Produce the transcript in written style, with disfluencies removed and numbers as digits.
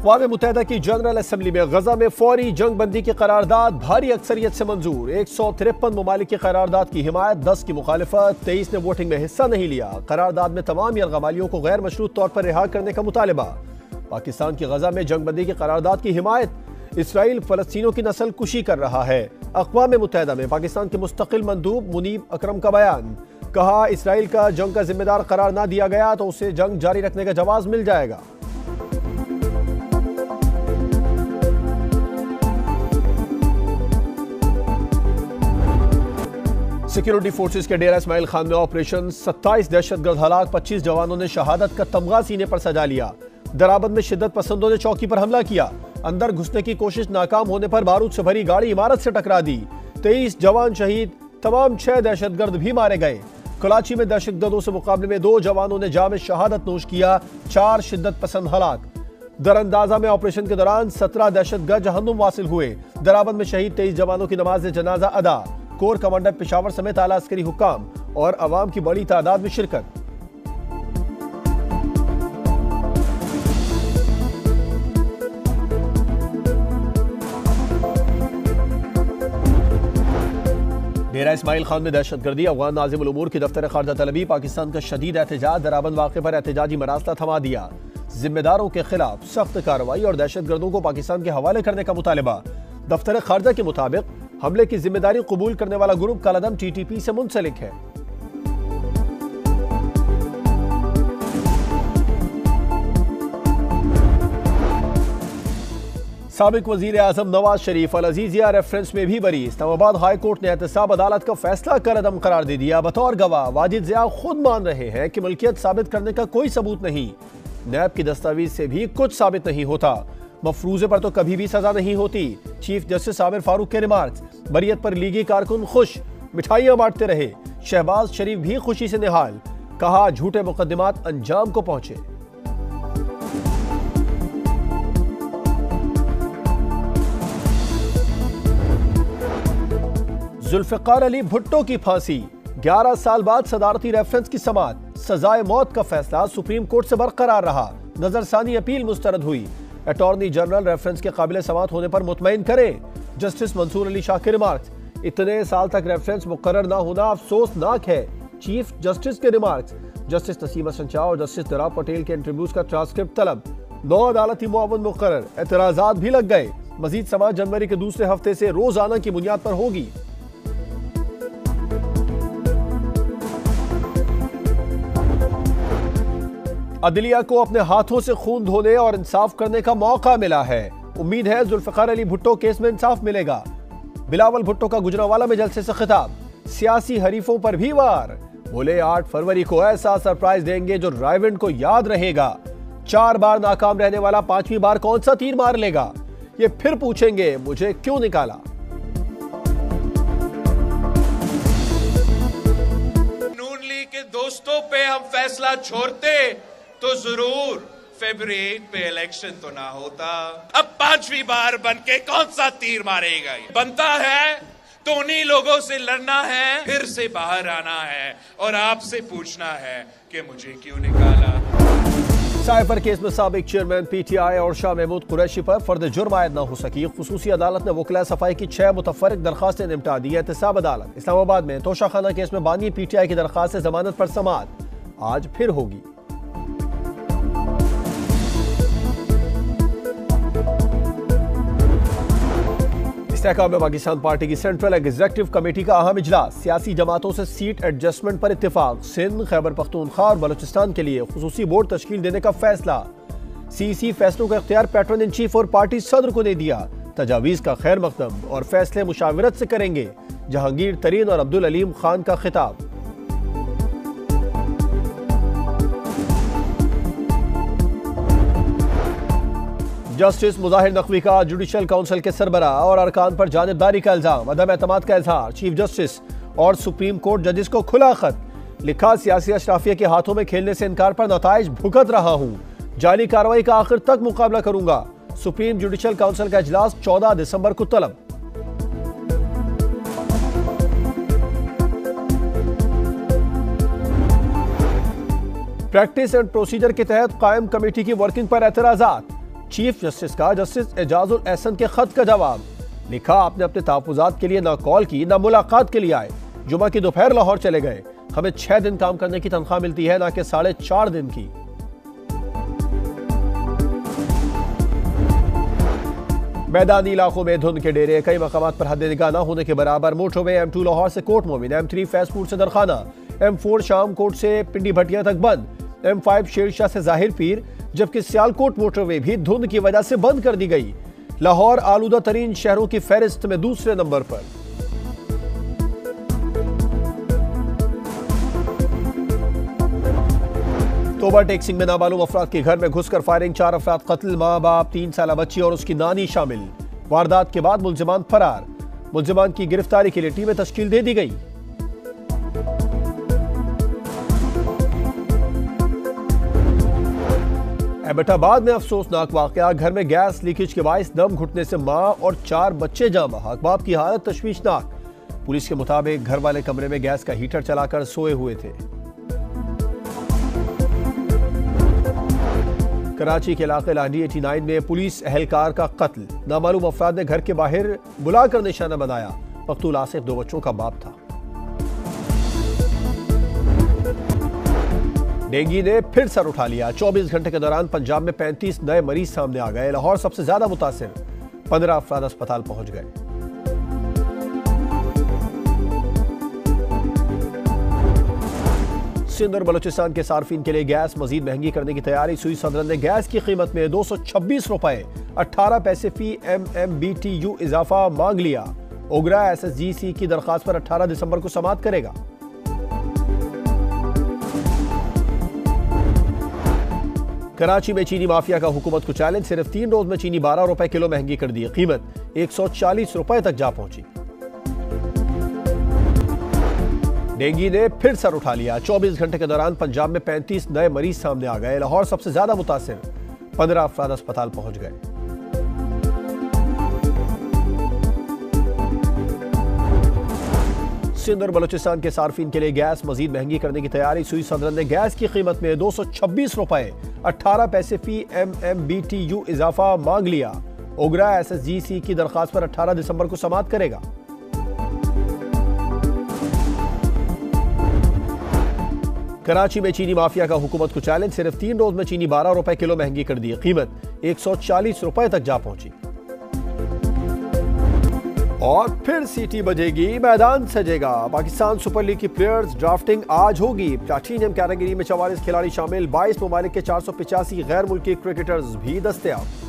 अक़वाम मुत्तहिदा की general assembly में गजा में फौरी जंग बंदी की करारदाद भारी अक्सरियत से मंजूर। 153 ममालिक की करारदाद की हिमायत, 10 की मुखालिफत, 23 ने वोटिंग में हिस्सा नहीं लिया। करारदाद में तमाम यरगमालियों को गैर मशरूत तौर पर रिहा करने का मुतालबा। पाकिस्तान की गजा में जंग बंदी की करारदाद की हिमायत। इसराइल फलस्तीनों की नस्ल कुशी कर रहा है। अक़वाम मुत्तहिदा में पाकिस्तान के मुस्तकिल मंदूब मुनीब अकरम का बयान। कहा, इसराइल का जंग का जिम्मेदार करार ना दिया गया तो उसे जंग जारी रखने का जवाब मिल जाएगा। सिक्योरिटी फोर्सेस के डेरा इस्माइल खान में ऑपरेशन, 27 दहशतगर्द हलाक, 25 जवानों ने शहादत का तमगा सीने पर सजा लिया। दराबद में शिद्दत पसंदों ने चौकी पर हमला किया। अंदर घुसने की कोशिश नाकाम होने पर बारूद से भरी गाड़ी इमारत से टकरा दी। 23 जवान शहीद, तमाम 6 दहशतगर्द भी मारे गए। कराची में दहशतगर्दों से मुकाबले में 2 जवानों ने जाम शहादत नोश किया, 4 शिद्दत पसंद हलाक। दरअंदाजा में ऑपरेशन के दौरान 17 दहशतगर्द जहन्नुम वासिल हुए। दराबद में शहीद 23 जवानों की नमाज जनाजा अदा। कोर कमांडर पेशावर समेत आला अस्करी हुक्काम और अवाम की बड़ी तादाद में शिरकत। डेरा इस्माइल खान में दहशतगर्दी, अफगान नाज़िमुल उमूर की दफ्तर खारजा तलबी, पाकिस्तान का शदीद एहतजाज। दराबंद वाक़े पर एहतजाजी मरासला थमा दिया। जिम्मेदारों के खिलाफ सख्त कार्रवाई और दहशतगर्दों को पाकिस्तान के हवाले करने का मुतालबा। दफ्तर खारजा के मुताबिक हमले की जिम्मेदारी कबूल करने वाला ग्रुप कालादम TTP से मुंसलिक है। साबिक वजीर आजम नवाज शरीफ अल-अजीजिया रेफरेंस में भी बरी। इस्लामाबाद हाई कोर्ट ने एहतसाब अदालत का फैसला कलअदम करार दे दिया। बतौर गवाह वाजिद ज़िया खुद मान रहे हैं कि मुल्कियत साबित करने का कोई सबूत नहीं। नैब की दस्तावेज से भी कुछ साबित नहीं होता। मफरूजे पर तो कभी भी सजा नहीं होती। चीफ जस्टिस आमिर फारूक के रिमार्क्स। बरियत पर लीगी कारकुन खुश, मिठाइयां बांटते रहे। शहबाज शरीफ भी खुशी से निहाल। कहा, झूठे मुकदमात अंजाम को पहुंचे। जुल्फिकार अली भुट्टो की फांसी, 11 साल बाद सदारती रेफरेंस की समाअत। सजाए मौत का फैसला सुप्रीम कोर्ट से बरकरार रहा। नजरसानी अपील मुस्तरद हुई। अटॉर्नी जनरल रेफरेंस के काबिल समाअत होने पर मुतमईन करें। जस्टिस मंसूर अली शाह के रिमार्क्स। इतने साल तक रेफरेंस मुकर्रर ना होना अफसोसनाक है। चीफ जस्टिस के रिमार्क्स। जस्टिस नसीम हसन शाह और जस्टिस दराब पटेल के इंटरव्यूज का ट्रांसक्रिप्ट तलब। 9 अदालती मुआवन मुकर्रर, एतराजात भी लग गए। मजीद समाअत जनवरी के दूसरे हफ्ते से रोजाना की बुनियाद पर होगी। अदलिया को अपने हाथों से खून धोने और इंसाफ करने का मौका मिला है। उम्मीद है जुल्फिकार अली भुट्टो केस में इंसाफ मिलेगा। बिलावल भुट्टो का गुजरांवाला में जलसे से खिताब। सियासी हरीफों पर भी वार। बोले, 8 फरवरी को ऐसा सरप्राइज देंगे जो रायविंड को याद रहेगा। 4 बार नाकाम रहने वाला 5वीं बार कौन सा तीर मार लेगा, ये फिर पूछेंगे मुझे क्यों निकाला। नून लीग के दोस्तों पे हम फैसला छोड़ते तो जरूर फरवरी 8 पे इलेक्शन तो ना होता। अब 5वीं बार बन के कौन सा तीर मारेगा। बनता है तो उन्हीं लोगों से लड़ना है, फिर से बाहर आना है और आपसे पूछना है कि मुझे क्यों निकाला। साइफर केस में साबिक चेयरमैन PTI और शाह महमूद कुरैशी पर फर्द जुर्म आयद न हो सकी। खुसूसी अदालत ने वकला सफाई की 6 मुतफर्रिक दरखास्तें निपटा दी। एहतसाब अदालत। इस्लामाबाद में तोशाखाना केस में बानी PTI की दरखास्त से जमानत पर समाअत आज फिर होगी। इस्तेहकाम में पाकिस्तान पार्टी की सेंट्रल एग्जीक्यूटिव कमेटी का अहम इजलास। सियासी जमातों से सीट एडजस्टमेंट पर इत्तेफाक। सिंध, खैबर पख्तूनख्वा और बलूचिस्तान के लिए खुसूसी बोर्ड तश्कील देने का फैसला। CC फैसलों का इख्तियार पैटर्न इन चीफ और पार्टी सदर को दे दिया। तजावीज का खैर मकदम और फैसले मुशावरत से करेंगे। जहांगीर तरीन और अब्दुल अलीम खान का खिताब। जस्टिस मुजाहिर नकवी का जुडिशल काउंसिल के सरबराह और अरकान पर जानिबदारी का इल्जाम, अदम एतमाद का इजहार। चीफ जस्टिस और सुप्रीम कोर्ट जजेस को खुला खत लिखा। सियासी अशराफिया के हाथों में खेलने से इनकार पर नताइज भुगत रहा हूं। जाली कार्रवाई का आखिर तक मुकाबला करूंगा। सुप्रीम जुडिशल काउंसिल का इजलास 14 दिसंबर को तलब। प्रैक्टिस एंड प्रोसीजर के तहत कायम कमेटी की वर्किंग पर एतराजात। चीफ जस्टिस का जस्टिस एजाजुल एहसन के खत का जवाब। लिखा, आपने अपने तहफ़्फ़ुज़ात के लिए ना कॉल की ना मुलाकात के लिए आए। जुमा की दोपहर लाहौर चले गए। हमें 6 दिन काम करने की तनख्वाह मिलती है, ना कि 4.5 दिन की। मैदानी इलाकों में धुंध के डेरे, कई मकामात पर हद निगाह न होने के बराबर। मोटरवे M2 लाहौर से कोट मोमिन, M3 फैजपुर से दरखाना, M4 शाम कोट से पिंडी भटिया तक बंद, M5 शेरशाह से जाहिर पीर, जबकि सियालकोट मोटरवे भी धुंध की वजह से बंद कर दी गई। लाहौर आलूदा तरीन शहरों की फहरिस्त में दूसरे नंबर पर। तोबा टेक्सिंग में नामालूम अफराद के घर में घुसकर फायरिंग, 4 अफराद कत्ल, माँ बाप, 3 साल बच्ची और उसकी नानी शामिल। वारदात के बाद मुल्जिमान फरार। मुल्जिमान की गिरफ्तारी के लिए टीमें तश्कील दे दी गई। एबटाबाद में अफसोसनाक वाकया, घर में गैस लीकेज के बायस दम घुटने से मां और 4 बच्चे जाँ बहक। बाप की हालत तशवीशनाक। पुलिस के मुताबिक घर वाले कमरे में गैस का हीटर चलाकर सोए हुए थे। कराची के इलाके लाहडी 89 में पुलिस एहलकार का कत्ल। नामालूम अफराद ने घर के बाहर बुलाकर निशाना बनाया। मकतूल आसिफ 2 बच्चों का बाप था। डेंगू ने फिर सर उठा लिया। 24 घंटे के दौरान पंजाब में 35 नए मरीज सामने आ गए। लाहौर सबसे ज्यादा मुतासिर, 15 अफराद अस्पताल पहुंच गए। सिंध और बलूचिस्तान के सार्फिन के लिए गैस मजीद महंगी करने की तैयारी। सुई सदर ने गैस की कीमत में 226 रुपए 18 पैसे फी MMBTU इजाफा मांग लिया। ओगरा SSGC की दरखास्त पर 18 दिसंबर को समाअत करेगा। कराची में चीनी माफिया का हुकूमत को चैलेंज। सिर्फ 3 रोज में चीनी 12 रुपए किलो महंगी कर दी। कीमत 140 रुपए तक जा पहुंची। डेंगू ने फिर सर उठा लिया। 24 घंटे के दौरान पंजाब में 35 नए मरीज सामने आ गए। लाहौर सबसे ज्यादा मुतासिर, 15 अफराद अस्पताल पहुंच गए। सिंध और बलूचिस्तान के सार्फिन के लिए गैस मजीद महंगी करने की तैयारी। सुई सदर ने गैस की कीमत में 226 रुपए 18 पैसे फी MMBTU इजाफा मांग लिया। ओगरा SSGC की दरखास्त पर 18 दिसंबर को समाअत करेगा। कराची में चीनी माफिया का हुकूमत को चैलेंज। सिर्फ 3 रोज में चीनी 12 रुपए किलो महंगी कर दी। कीमत 140 रुपए तक जा पहुंची। और फिर सीटी बजेगी, मैदान सजेगा। पाकिस्तान सुपर लीग की प्लेयर्स ड्राफ्टिंग आज होगी। प्लैटिनम कैटेगरी में 44 खिलाड़ी शामिल। 22 ममालिक के 485 गैर मुल्की क्रिकेटर्स भी दस्तयाब।